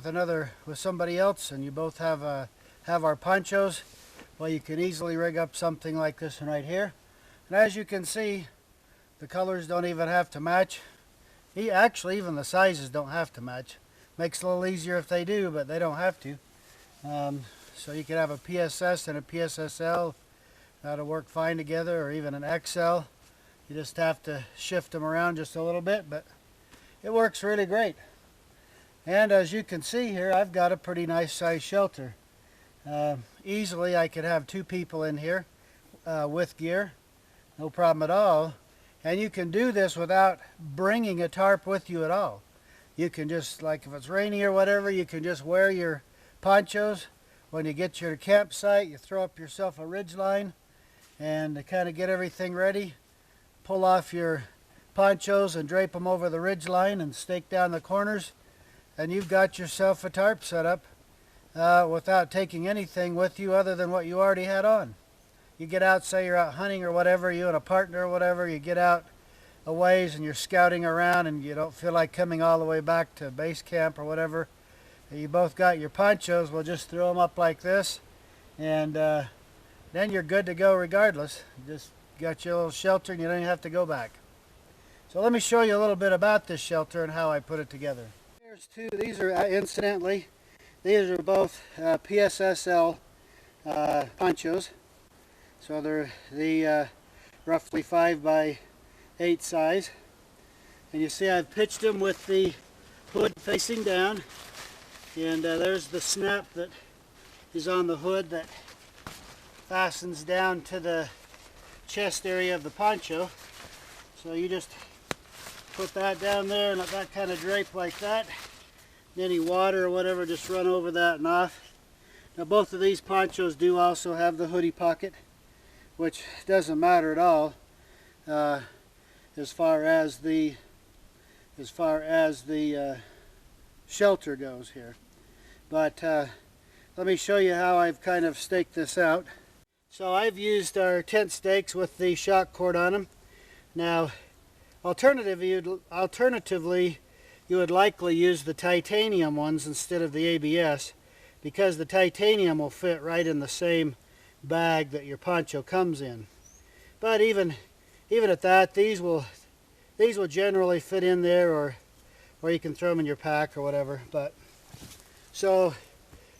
with somebody else, and you both have our ponchos, well, you can easily rig up something like this one right here. And as you can see, the colors don't even have to match. Actually, even the sizes don't have to match. Makes it a little easier if they do, but they don't have to. So you could have a PSS and a PSSL that'll work fine together, or even an XL. You just have to shift them around just a little bit, but it works really great. And as you can see here, I've got a pretty nice size shelter. Easily I could have 2 people in here with gear, no problem at all. And you can do this without bringing a tarp with you at all. You can just, like if it's rainy or whatever, you can just wear your ponchos. When you get to your campsite, you throw up yourself a ridge line, and to kind of get everything ready, pull off your ponchos and drape them over the ridge line and stake down the corners, and you've got yourself a tarp set up without taking anything with you other than what you already had on. You get out, say you're out hunting or whatever, you and a partner or whatever, you get out a ways and you're scouting around and you don't feel like coming all the way back to base camp or whatever. You both got your ponchos, we'll just throw them up like this, and then you're good to go regardless. You just got your little shelter and you don't even have to go back. So let me show you a little bit about this shelter and how I put it together. Here's 2. These are, incidentally, these are both PSSL ponchos. So they're the roughly 5 by 8 size. And you see I've pitched them with the hood facing down. And there's the snap that is on the hood that fastens down to the chest area of the poncho. So you just put that down there and let that kind of drape like that. Any water or whatever, just run over that and off. Now both of these ponchos do also have the hoodie pocket, which doesn't matter at all as far as the shelter goes here. But let me show you how I've kind of staked this out. So I've used our tent stakes with the shock cord on them. Now alternatively you would likely use the titanium ones instead of the ABS, because the titanium will fit right in the same bag that your poncho comes in. But even at that, these will generally fit in there, or you can throw them in your pack or whatever. But so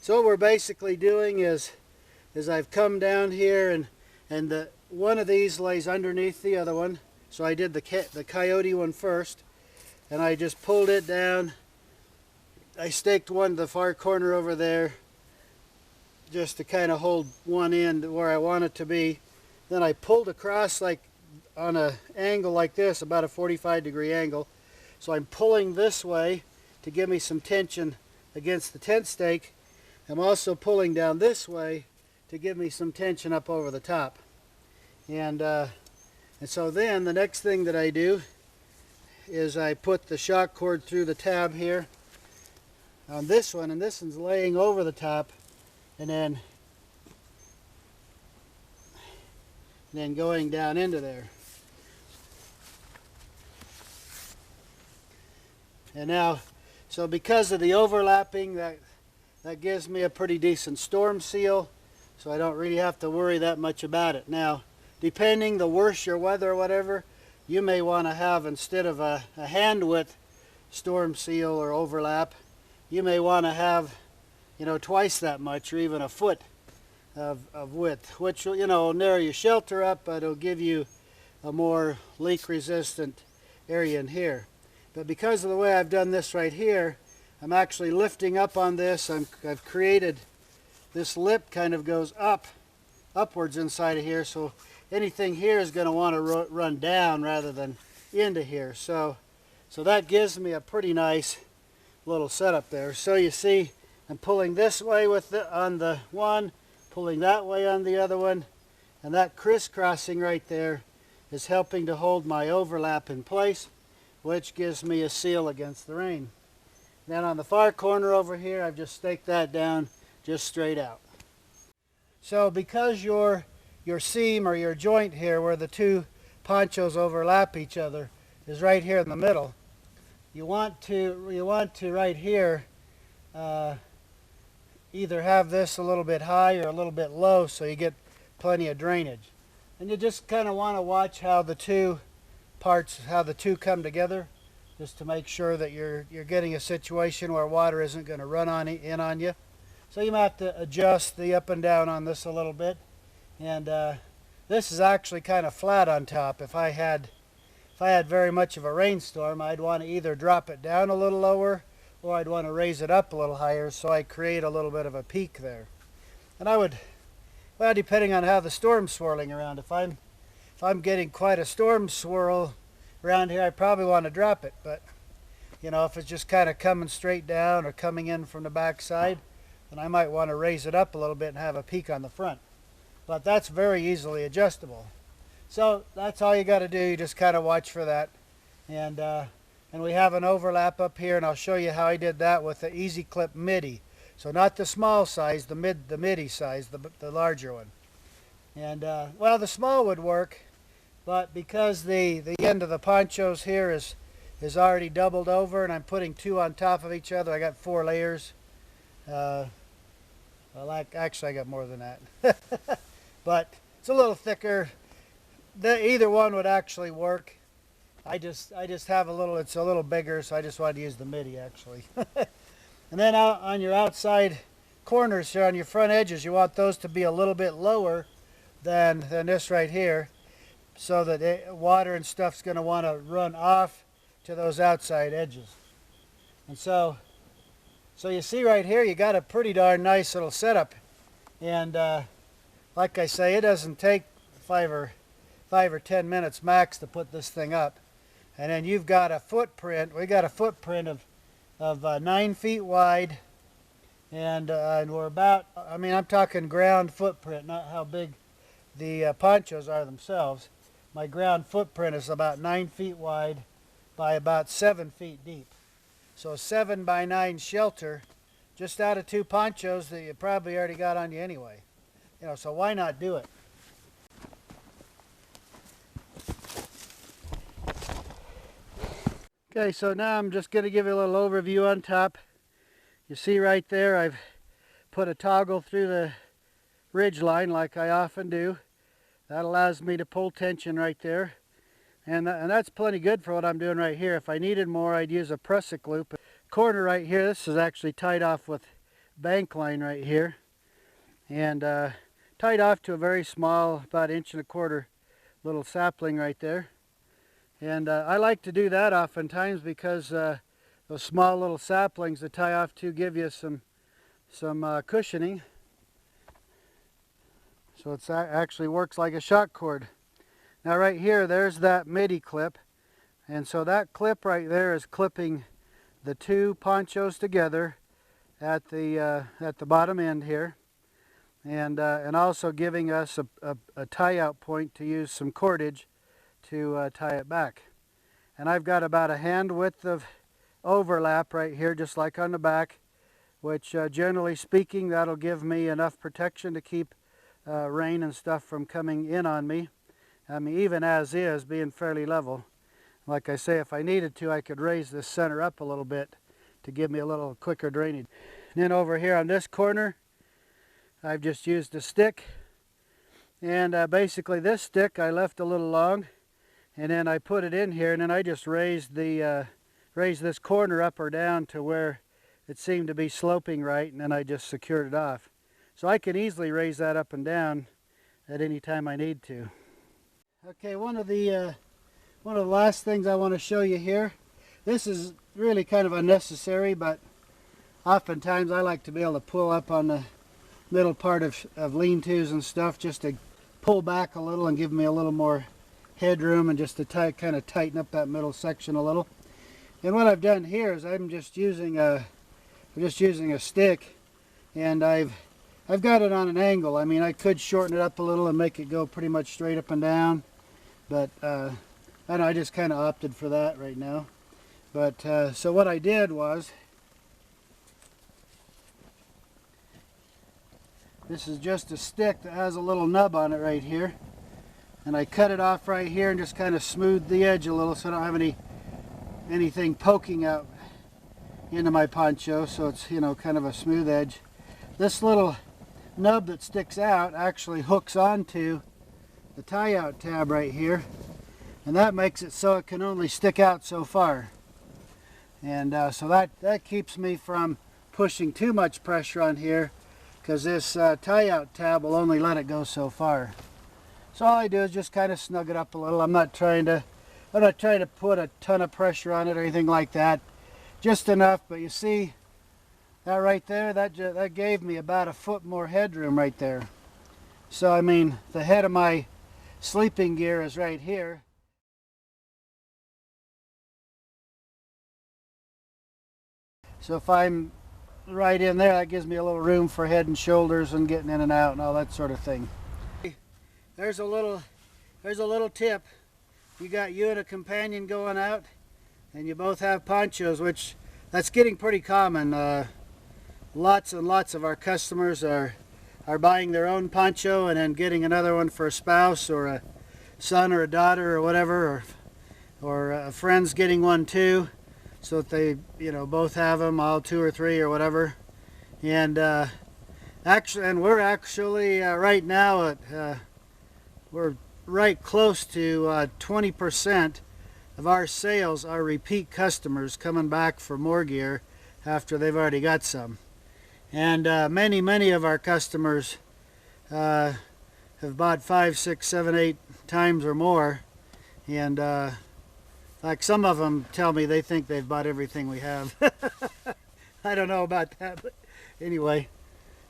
what we're basically doing is I've come down here and one of these lays underneath the other one. So I did the coyote one first, and I just pulled it down. I staked one to the far corner over there just to kind of hold one end where I want it to be. Then I pulled across like on an angle like this, about a 45-degree angle. So I'm pulling this way to give me some tension against the tent stake. I'm also pulling down this way to give me some tension up over the top. And so then the next thing that I do is I put the shock cord through the tab here on this one, and this one's laying over the top, and then going down into there. And now, so because of the overlapping, that gives me a pretty decent storm seal, so I don't really have to worry that much about it. Now, depending the worse your weather or whatever, you may want to have, instead of a hand width storm seal or overlap, you may want to have, twice that much, or even a foot of width, which will, narrow your shelter up, but it'll give you a more leak resistant area in here. But because of the way I've done this right here, I'm actually lifting up on this. I've created this lip kind of goes upwards inside of here, so anything here is going to want to run down rather than into here. So that gives me a pretty nice little setup there. So you see, I'm pulling this way on the one, pulling that way on the other one, and that crisscrossing right there is helping to hold my overlap in place, which gives me a seal against the rain. Then on the far corner over here, I've just staked that down just straight out. So because your seam or your joint here where the 2 ponchos overlap each other is right here in the middle, you want to right here either have this a little bit high or a little bit low so you get plenty of drainage. And you just kind of want to watch how the two parts, how the two come together, just to make sure that you're getting a situation where water isn't going to run in on you. So you might have to adjust the up and down on this a little bit. And this is actually kind of flat on top. If I had very much of a rainstorm, I'd want to either drop it down a little lower or I'd want to raise it up a little higher so I create a little bit of a peak there. And I would, well, depending on how the storm's swirling around, if I'm getting quite a storm swirl around here, I probably want to drop it. But you know, if it's just kind of coming straight down or coming in from the back side, then I might want to raise it up a little bit and have a peak on the front. But that's very easily adjustable. So that's all you got to do. You just kind of watch for that. And we have an overlap up here, and I'll show you how I did that with the Easy Clip MIDI. So not the small size, the MIDI size, the larger one. And well, the small would work, but because the end of the ponchos here is already doubled over, and I'm putting two on top of each other. I got 4 layers. Well, actually, I got more than that. But it's a little thicker. Either one would actually work. I just have a little, it's a little bigger, so I just wanted to use the MIDI actually. And then out on your outside corners here, on your front edges, you want those to be a little bit lower than this right here, so that water and stuff's going to want to run off to those outside edges. And so you see right here, you got a pretty darn nice little setup. And like I say, it doesn't take 5 or 10 minutes max to put this thing up. And then you've got a footprint. We got a footprint of 9 feet wide, and we're about, I mean, I'm talking ground footprint, not how big the ponchos are themselves. My ground footprint is about 9 feet wide by about 7 feet deep. So a 7 by 9 shelter just out of 2 ponchos that you probably already got on you anyway. You know, so why not do it? Okay, so now I'm just going to give you a little overview on top. You see right there, I've put a toggle through the ridge line like I often do. That allows me to pull tension right there. And that's plenty good for what I'm doing right here. If I needed more, I'd use a prusik loop. Corner right here, this is actually tied off with bank line right here. And tied off to a very small, about 1.25 inch little sapling right there. And I like to do that oftentimes because those small little saplings that tie off to give you some cushioning. So it actually works like a shock cord. Now right here, there's that MIDI clip. And so that clip right there is clipping the 2 ponchos together at the bottom end here. And also giving us a tie-out point to use some cordage to tie it back. And I've got about a hand width of overlap right here, just like on the back, which generally speaking, that'll give me enough protection to keep rain and stuff from coming in on me. I mean, even as is, being fairly level. Like I say, if I needed to, I could raise this center up a little bit to give me a little quicker drainage. And then over here on this corner, I've just used a stick. And basically this stick I left a little long, and then I put it in here, and then I just raised this corner up or down to where it seemed to be sloping right, and then I just secured it off. So I can easily raise that up and down at any time I need to. Okay, one of the last things I want to show you here. This is really kind of unnecessary, but oftentimes I like to be able to pull up on the middle part of lean-tos and stuff just to pull back a little and give me a little more headroom, and just to kind of tighten up that middle section a little. And what I've done here is I'm just using a stick, and I've got it on an angle. I mean, I could shorten it up a little and make it go pretty much straight up and down, but I don't know, I just kind of opted for that right now. But so what I did was, this is just a stick that has a little nub on it right here, and I cut it off right here and just kind of smooth the edge a little so I don't have anything poking out into my poncho, so it's, you know, kind of a smooth edge. This little nub that sticks out actually hooks onto the tie-out tab right here, and that makes it so it can only stick out so far. And so that keeps me from pushing too much pressure on here, because this tie-out tab will only let it go so far. So all I do is just kind of snug it up a little. I'm not trying to put a ton of pressure on it or anything like that. Just enough. But you see that right there, that gave me about a foot more headroom right there. So I mean, the head of my sleeping gear is right here. So if I'm right in there, that gives me a little room for head and shoulders and getting in and out and all that sort of thing. There's a little tip. You got you and a companion going out, and you both have ponchos, which that's getting pretty common. Lots and lots of our customers are buying their own poncho and then getting another one for a spouse or a son or a daughter or whatever, or a friend's getting one too, so that they, you know, both have them, all two or three or whatever. And we're actually right now at we're right close to 20% of our sales are repeat customers coming back for more gear after they've already got some. And many of our customers have bought 5, 6, 7, 8 times or more. And like some of them tell me they think they've bought everything we have. I don't know about that, but anyway.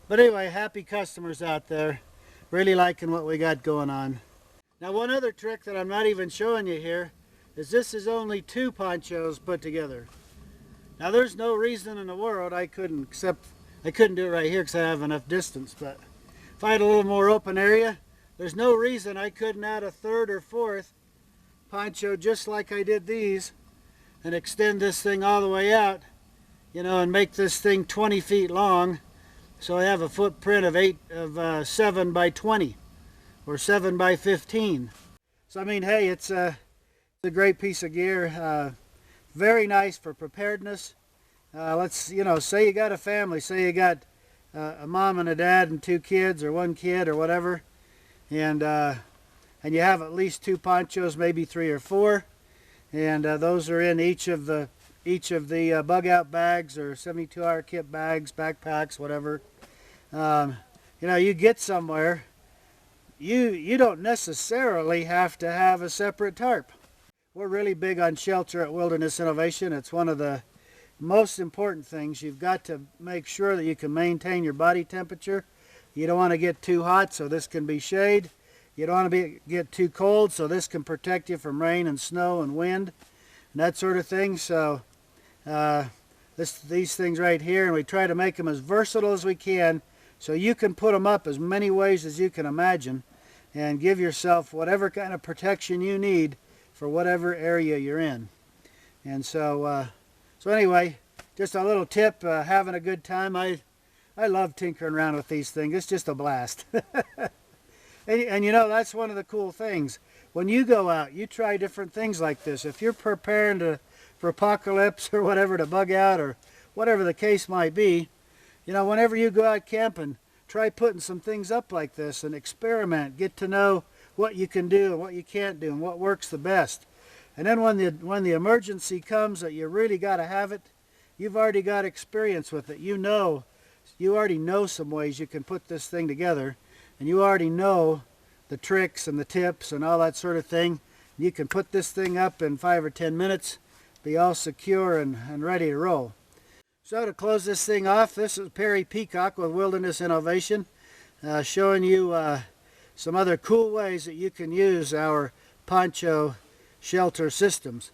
But anyway, happy customers out there. Really liking what we got going on. Now one other trick that I'm not even showing you here is this is only 2 ponchos put together. Now there's no reason in the world I couldn't do it right here because I have enough distance, but if I had a little more open area, there's no reason I couldn't add a 3rd or 4th poncho just like I did these and extend this thing all the way out, you know, and make this thing 20 feet long. So I have a footprint of 7 by 20 or 7 by 15. So I mean, hey, it's a great piece of gear. Very nice for preparedness. Let's, you know, say you got a family, say you got a mom and a dad and 2 kids or 1 kid or whatever, and you have at least 2 ponchos, maybe 3 or 4, and those are in each of the bug out bags or 72-hour kit bags, backpacks, whatever. You know, you get somewhere, you don't necessarily have to have a separate tarp. We're really big on shelter at Wilderness Innovation. It's one of the most important things. You've got to make sure that you can maintain your body temperature. You don't want to get too hot, so this can be shade. You don't want to get too cold, so this can protect you from rain and snow and wind and that sort of thing. So these things right here, and we try to make them as versatile as we can, so you can put them up as many ways as you can imagine and give yourself whatever kind of protection you need for whatever area you're in. And so anyway, just a little tip, having a good time. I love tinkering around with these things. It's just a blast. and you know, that's one of the cool things. When you go out, you try different things like this. If you're preparing for apocalypse or whatever, to bug out or whatever the case might be, you know, whenever you go out camping, try putting some things up like this and experiment. Get to know what you can do and what you can't do and what works the best. And then when the emergency comes that you really got to have it, you've already got experience with it. You already know some ways you can put this thing together, and you already know the tricks and the tips and all that sort of thing. You can put this thing up in 5 or 10 minutes, be all secure and ready to roll. So to close this thing off, this is Perry Peacock with Wilderness Innovation, showing you some other cool ways that you can use our poncho shelter systems.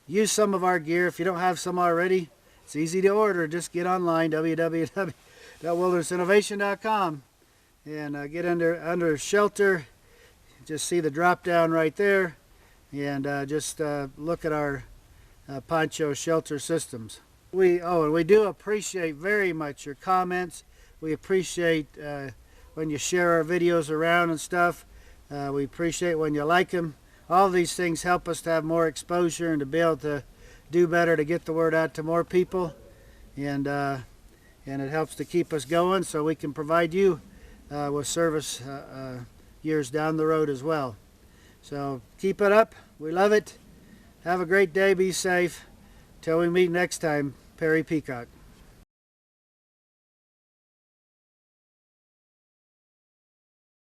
Use some of our gear. If you don't have some already, it's easy to order. Just get online, www.wildernessinnovation.com, and get under shelter. Just see the drop down right there, and just look at our poncho shelter systems. We do appreciate very much your comments. We appreciate when you share our videos around and stuff. We appreciate when you like them. All these things help us to have more exposure and to be able to do better, to get the word out to more people. and it helps to keep us going so we can provide you with service years down the road as well. So keep it up. We love it. Have a great day. Be safe. Till we meet next time, Perry Peacock.